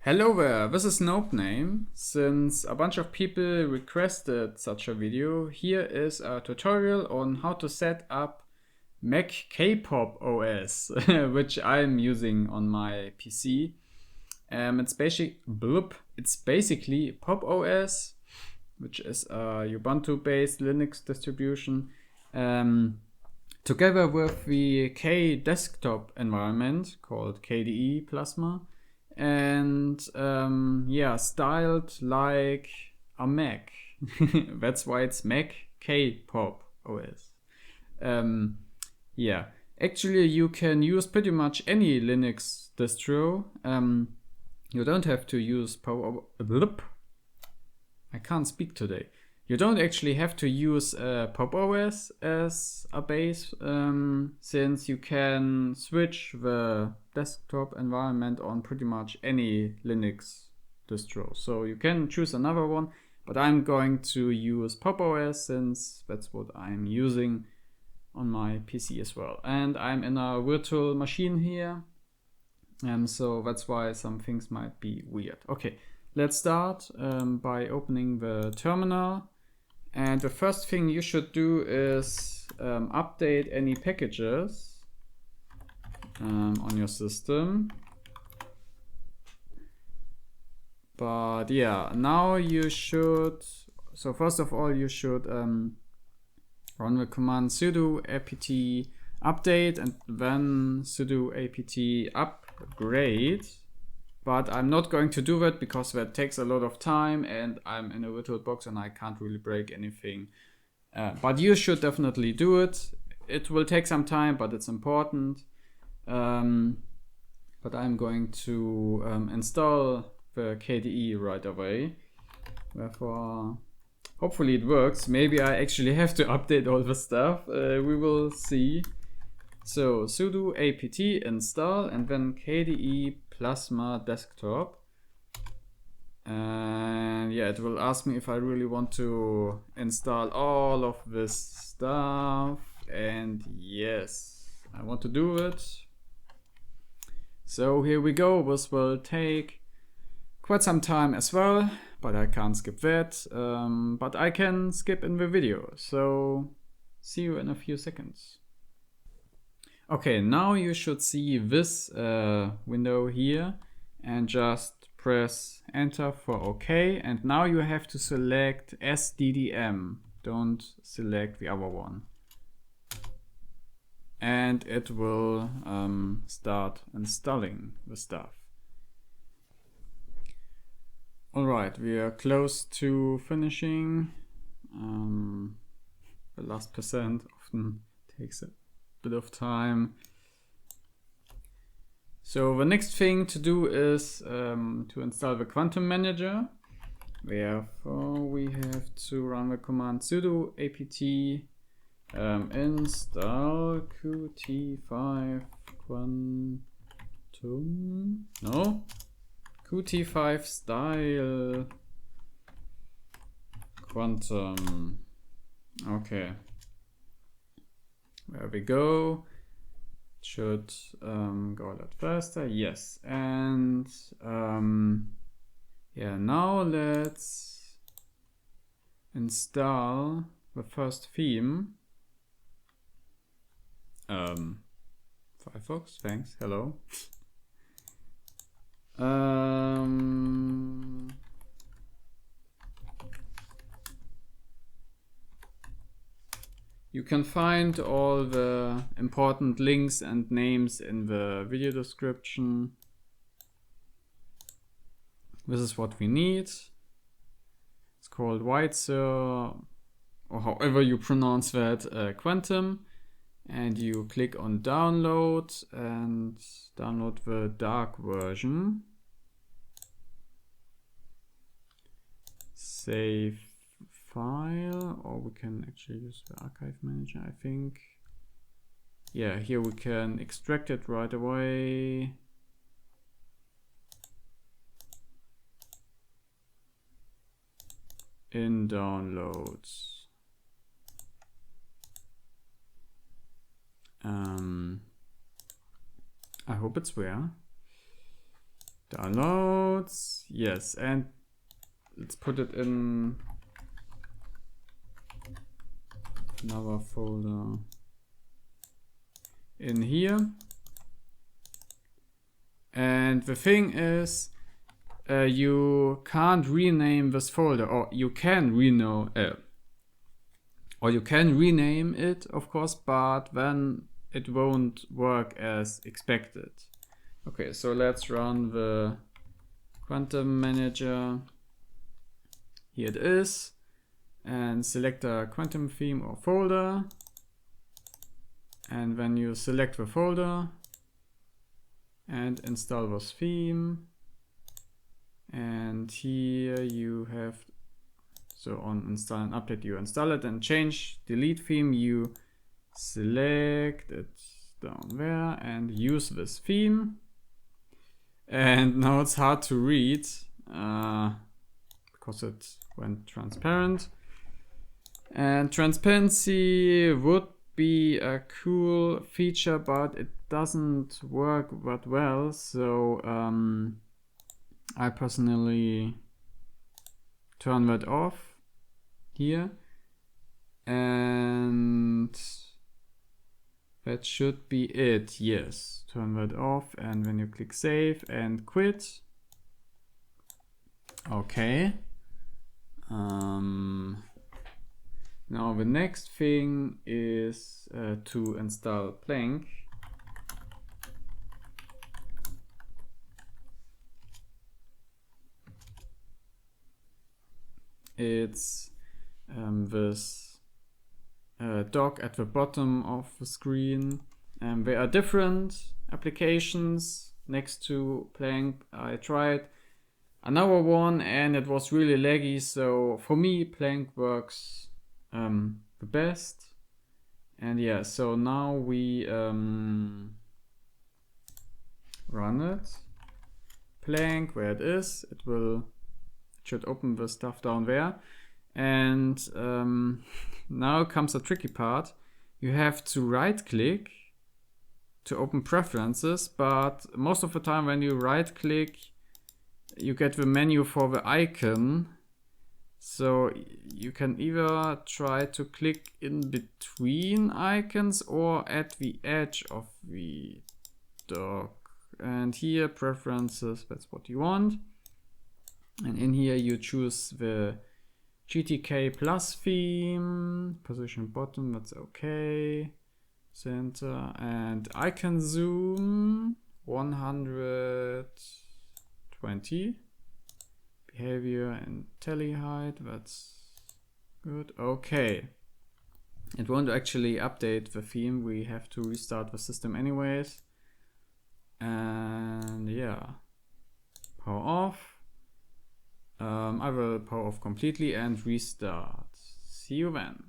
Hello there, this is Nopename. Since a bunch of people requested such a video, here is a tutorial on how to set up Mac Kpop OS, which I'm using on my PC. It's basically Pop OS, which is a Ubuntu-based Linux distribution, together with the K desktop environment called KDE Plasma. And styled like a Mac. That's why it's Mac Kpop OS. Actually you can use pretty much any Linux distro. You don't have to use I can't speak today. You don't actually have to use Pop OS as a base, since you can switch the desktop environment on pretty much any Linux distro. So you can choose another one, but I'm going to use Pop OS since that's what I'm using on my PC as well. And I'm in a virtual machine here, so that's why some things might be weird. Okay, let's start by opening the terminal. And the first thing you should do is update any packages on your system. But yeah, now you should, so first of all, you should run the command sudo apt update and then sudo apt upgrade. But I'm not going to do that because that takes a lot of time and I'm in a VirtualBox and I can't really break anything. But you should definitely do it. It will take some time, but it's important. But I'm going to install the KDE right away. Therefore, hopefully it works. Maybe I actually have to update all the stuff. We will see. So sudo apt install and then KDE Plasma desktop, and yeah, it will ask me if I really want to install all of this stuff, and yes, I want to do it. So here we go. This will take quite some time as well, but I can't skip that, but I can skip in the video, so see you in a few seconds. Okay, now you should see this window here and just press enter for OK. And now you have to select SDDM. Don't select the other one. And it will start installing the stuff. Alright, we are close to finishing. The last percent often takes it bit of time. So the next thing to do is to install the Quantum Manager. Therefore, we have to run the command sudo apt install qt5 quantum. No, qt5 style quantum. Okay. There we go. Should go a lot faster. Yes, and yeah, now let's install the first theme. Firefox, thanks. Hello. You can find all the important links and names in the video description. This is what we need. It's called Whitesur, or however you pronounce that, Quantum. And you click on download and download the dark version. Save file, or we can actually use the archive manager, I think. Yeah, here we can extract it right away. In downloads. I hope it's there. Downloads, yes, and let's put it in another folder in here. And the thing is, you can't rename this folder, or you can rename it, of course, but then it won't work as expected. Okay, so let's run the Quantum Manager. Here it is, and select a Quantum theme or folder. And when you select the folder and install this theme, and here you have, so on install and update, you install it, and change delete theme, you select it down there and use this theme. And now it's hard to read because it went transparent. And transparency would be a cool feature, but it doesn't work that well. So I personally turn that off here, and that should be it. Yes, turn that off, and when you click save and quit, okay. Now the next thing is to install Planck. It's this dock at the bottom of the screen. There are different applications next to Planck. I tried another one and it was really laggy, so for me Planck works the best. And yeah, so now we run it. Planck, where it is, it should open the stuff down there. And now comes the tricky part. You have to right click to open preferences, but most of the time when you right click you get the menu for the icon. So you can either try to click in between icons or at the edge of the dock. And here preferences, that's what you want. And in here you choose the GTK plus theme, position bottom, that's okay. Center, and icon zoom 120. Behavior and tally height, that's good. Okay. It won't actually update the theme, we have to restart the system anyways. And yeah, power off. I will power off completely and restart. See you then.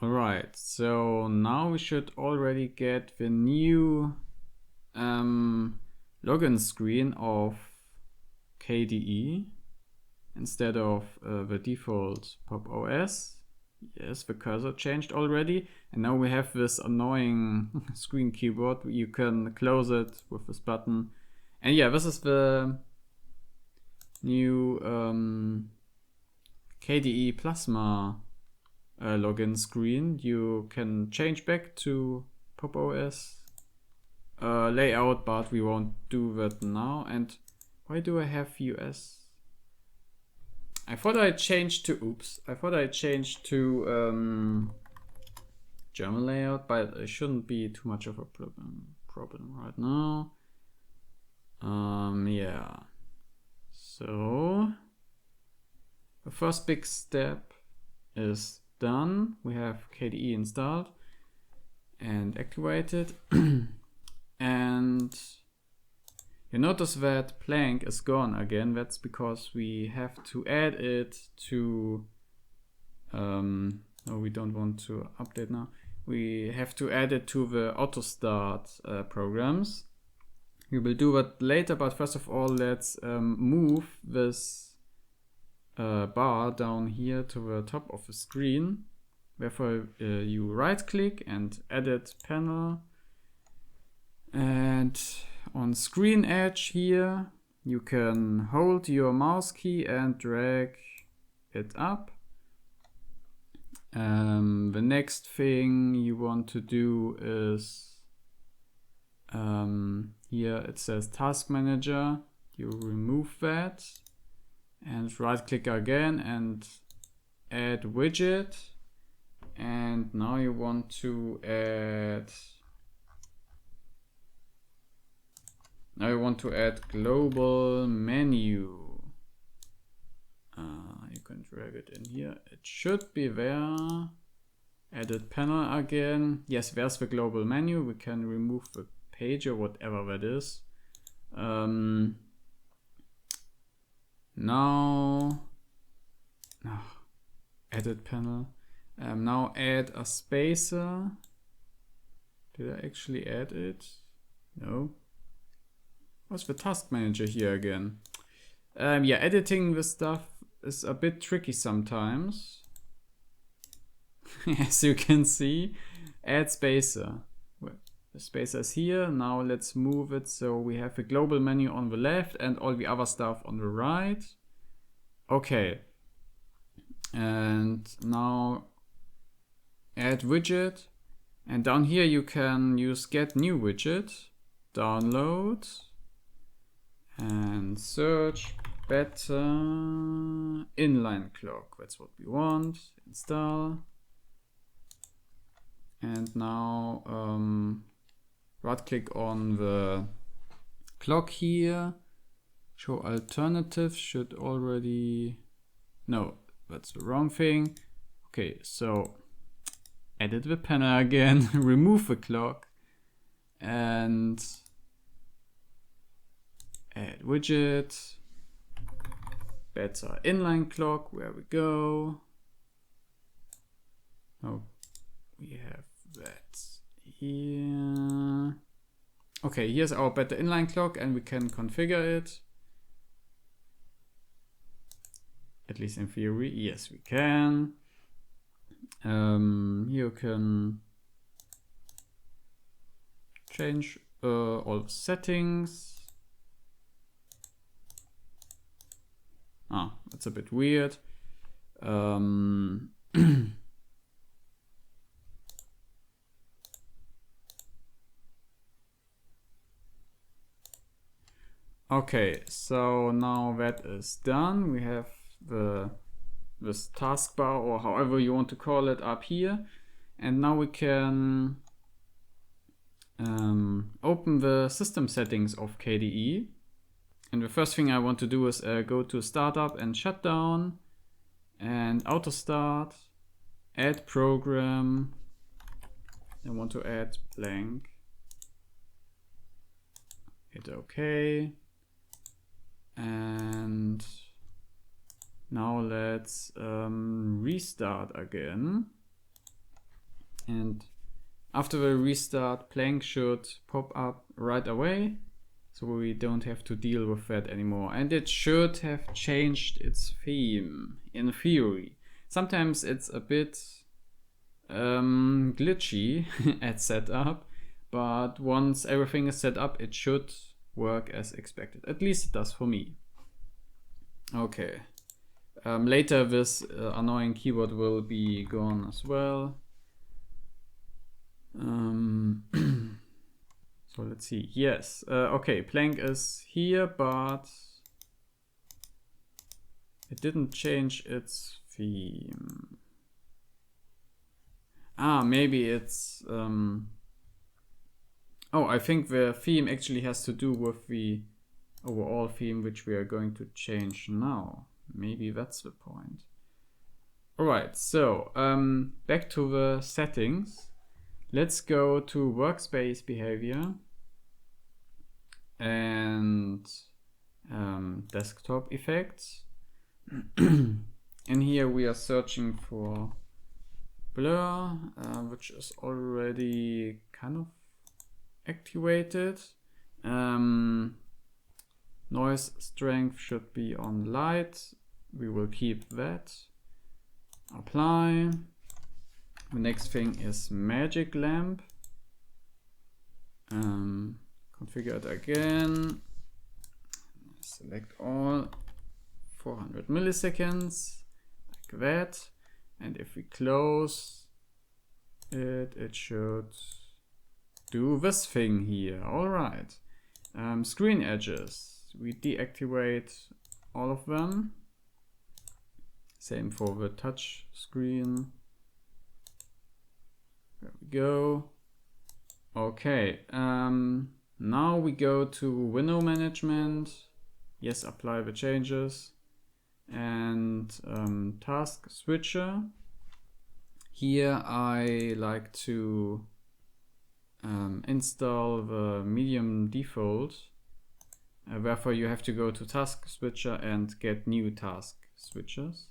Alright, so now we should already get the new login screen of KDE instead of the default Pop! OS. Yes, the cursor changed already, and now we have this annoying screen keyboard. You can close it with this button. And yeah, this is the new KDE Plasma login screen. You can change back to Pop! OS layout, but we won't do that now. And why do I have US? I thought I changed to, German layout, but it shouldn't be too much of a problem right now. Yeah. So the first big step is done. We have KDE installed and activated. And you notice that Planck is gone again. That's because we have to add it to no, we don't want to update now. We have to add it to the auto start programs. We will do that later, but first of all let's move this bar down here to the top of the screen. Therefore you right click and edit panel, and on screen edge here you can hold your mouse key and drag it up. The next thing you want to do is here it says Task Manager. You remove that and right click again and add widget. And now you want to add global menu. You can drag it in here. It should be there. Edit panel again. Yes, there's the global menu. We can remove the page or whatever that is. Now, edit panel. Now add a spacer. Did I actually add it? No. What's the task manager here again? Yeah, editing this stuff is a bit tricky sometimes. As you can see, add spacer. Well, the spacer is here. Now let's move it so we have the global menu on the left and all the other stuff on the right. Okay. And now add widget. And down here you can use get new widget, download, and search better inline clock. That's what we want. Install. And now right click on the clock here. Show alternatives should already, no, that's the wrong thing. Okay, so edit the panel again, remove the clock and add widget, better inline clock, where we go. Oh, we have that here. Okay, here's our better inline clock and we can configure it. At least in theory, yes we can. You can change all settings. That's a bit weird. Okay, so now that is done. We have this taskbar, or however you want to call it, up here, and now we can open the system settings of KDE. And the first thing I want to do is go to startup and shutdown and auto start, add program. I want to add blank, hit OK, and now let's restart again. And after the restart, Plank should pop up right away, so we don't have to deal with that anymore. And it should have changed its theme, in theory. Sometimes it's a bit glitchy at setup, but once everything is set up, it should work as expected. At least it does for me. Okay. Later this annoying keyword will be gone as well. So let's see. Yes. Okay, Plank is here, but it didn't change its theme. Maybe it's I think the theme actually has to do with the overall theme, which we are going to change now. Maybe that's the point. Alright, so back to the settings. Let's go to workspace behavior and desktop effects. And here we are searching for blur, which is already kind of activated. Noise strength should be on light. We will keep that. Apply. The next thing is magic lamp. Configure it again. select all 400 milliseconds like that. And if we close it, it should do this thing here. All right. Screen edges, we deactivate all of them. Same for the touch screen. There we go. Okay, now we go to window management. Yes, apply the changes. And task switcher. Here I like to install the medium default. Therefore you have to go to task switcher and get new task switchers.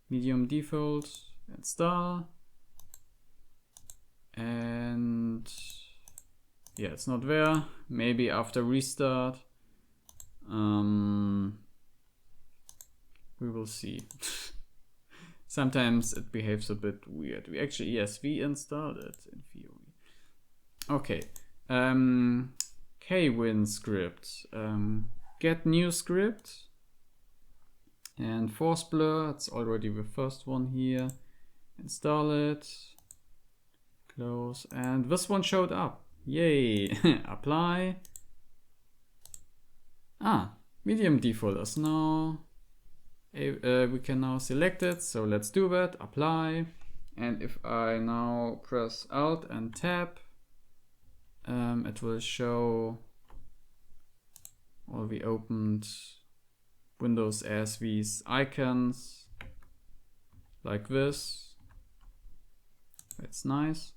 Medium default, install. And yeah, it's not there. Maybe after restart. We will see. Sometimes it behaves a bit weird. We actually, yes, we installed it in theory. Okay. Kwin script. Get new script. And force blur, it's already the first one here. Install it. Close. And this one showed up. Yay. Apply. Medium default is now. We can now select it. So let's do that. Apply. And if I now press Alt and Tab, it will show all the opened windows as these icons like this. That's nice.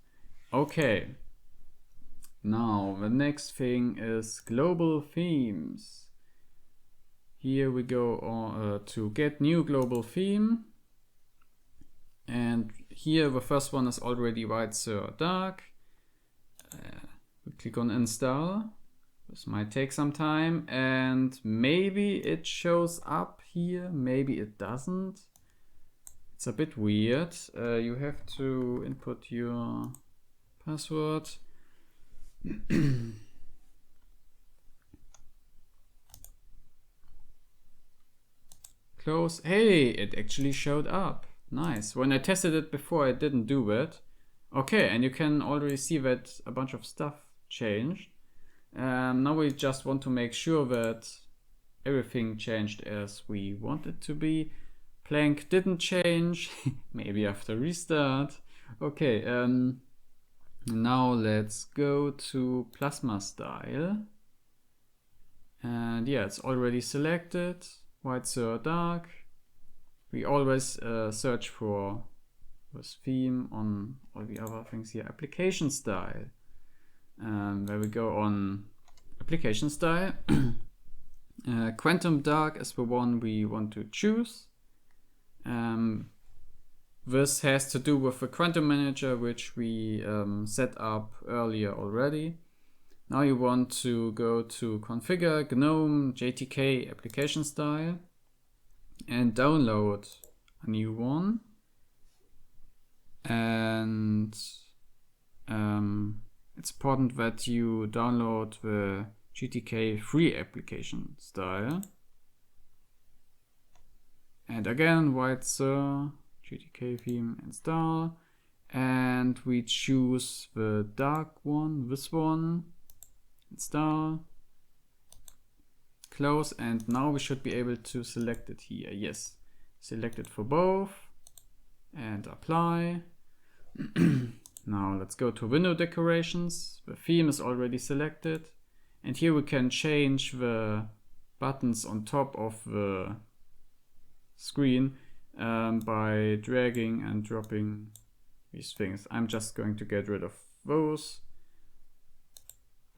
Okay. Now the next thing is global themes. Here we go to get new global theme. And here the first one is already white, Sir, dark. We click on install. This might take some time and maybe it shows up here, maybe it doesn't. It's a bit weird. You have to input your password. Close. Hey, it actually showed up. Nice. When I tested it before, I didn't do it. Okay, and you can already see that a bunch of stuff changed. Now we just want to make sure that everything changed as we want it to be. Plank didn't change. Maybe after restart. Okay, now let's go to plasma style. And yeah, it's already selected. White, Sir, dark. We always search for this theme on all the other things here. Application style. Where we go on application style. Quantum dark is the one we want to choose. This has to do with the quantum manager, which we set up earlier already. Now you want to go to configure GNOME JTK application style and download a new one. And it's important that you download the GTK free application style. And again, white, Sir, GTK theme, install. And we choose the dark one, this one. Install, close, and now we should be able to select it here. Yes, select it for both and apply. Now let's go to window decorations. The theme is already selected, and here we can change the buttons on top of the screen by dragging and dropping these things. I'm just going to get rid of those.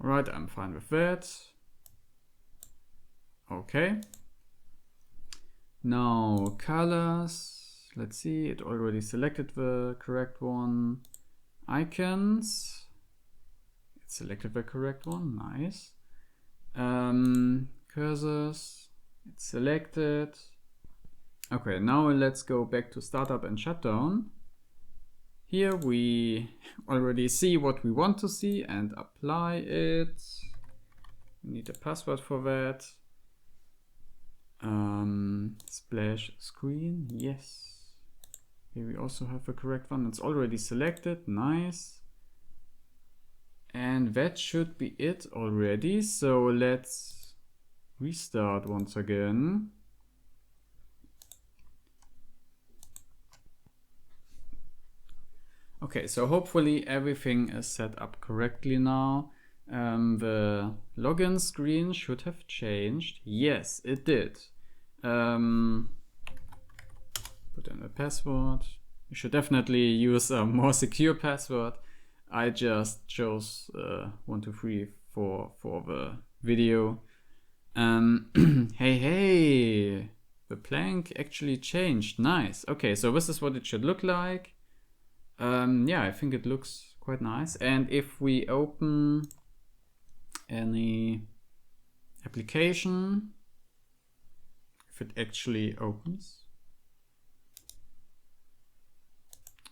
Alright, I'm fine with that. Okay. Now colors. Let's see, it already selected the correct one. Icons. It selected the correct one, nice. Cursors. It's selected. Okay, now let's go back to startup and shutdown. Here we already see what we want to see and apply it. We need a password for that. Splash screen, yes. Here we also have the correct one. It's already selected, nice. And that should be it already. So let's restart once again. Okay, so hopefully everything is set up correctly now. The login screen should have changed. Yes, it did. Put in a password. You should definitely use a more secure password. I just chose 1, 2, 3, 4 for the video. Hey, the plank actually changed. Nice. Okay, so this is what it should look like. Yeah, I think it looks quite nice. And if we open any application, if it actually opens.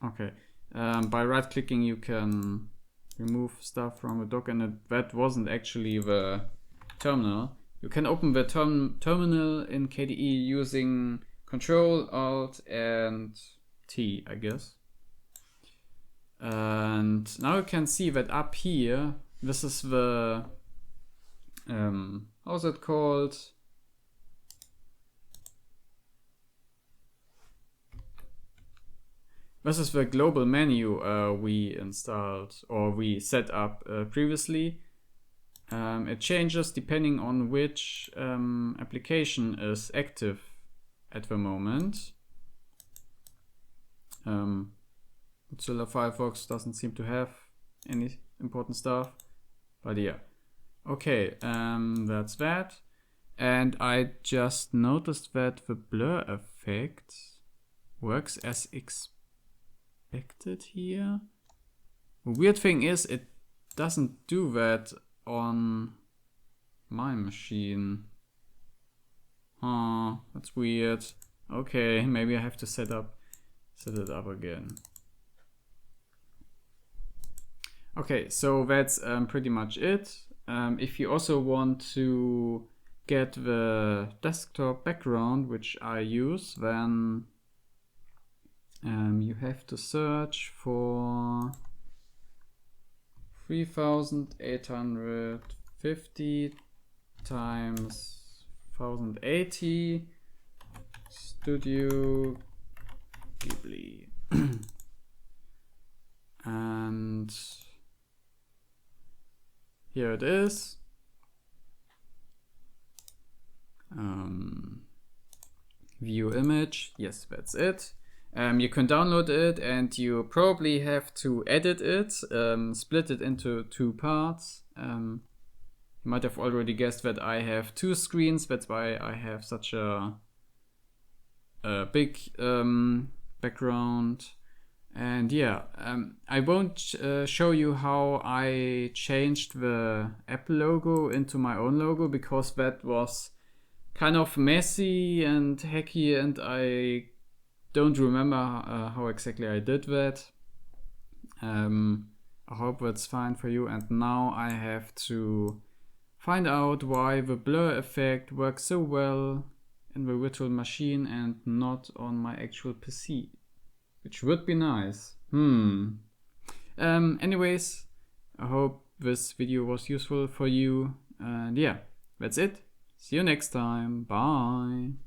Okay, by right clicking you can remove stuff from the dock, and that wasn't actually the terminal. You can open the terminal in KDE using Control, Alt and T, I guess. And now you can see that up here, this is the, how's it called? This is the global menu we installed or we set up previously. It changes depending on which application is active at the moment. Mozilla Firefox doesn't seem to have any important stuff, but yeah. Okay, that's that. And I just noticed that the blur effect works as expected here. The weird thing is it doesn't do that on my machine. Huh, that's weird. Okay, maybe I have to set it up again. Okay, so that's pretty much it. If you also want to get the desktop background, which I use, then you have to search for 3850 times 1080 Studio Ghibli. And here it is. View image. Yes, that's it. You can download it, and you probably have to edit it, split it into 2 parts. You might have already guessed that I have 2 screens. That's why I have such a big background. And yeah, I won't show you how I changed the Apple logo into my own logo, because that was kind of messy and hacky, and I don't remember how exactly I did that. I hope that's fine for you. And now I have to find out why the blur effect works so well in the virtual machine and not on my actual PC, which would be nice. Anyways, I hope this video was useful for you. And yeah, that's it. See you next time. Bye.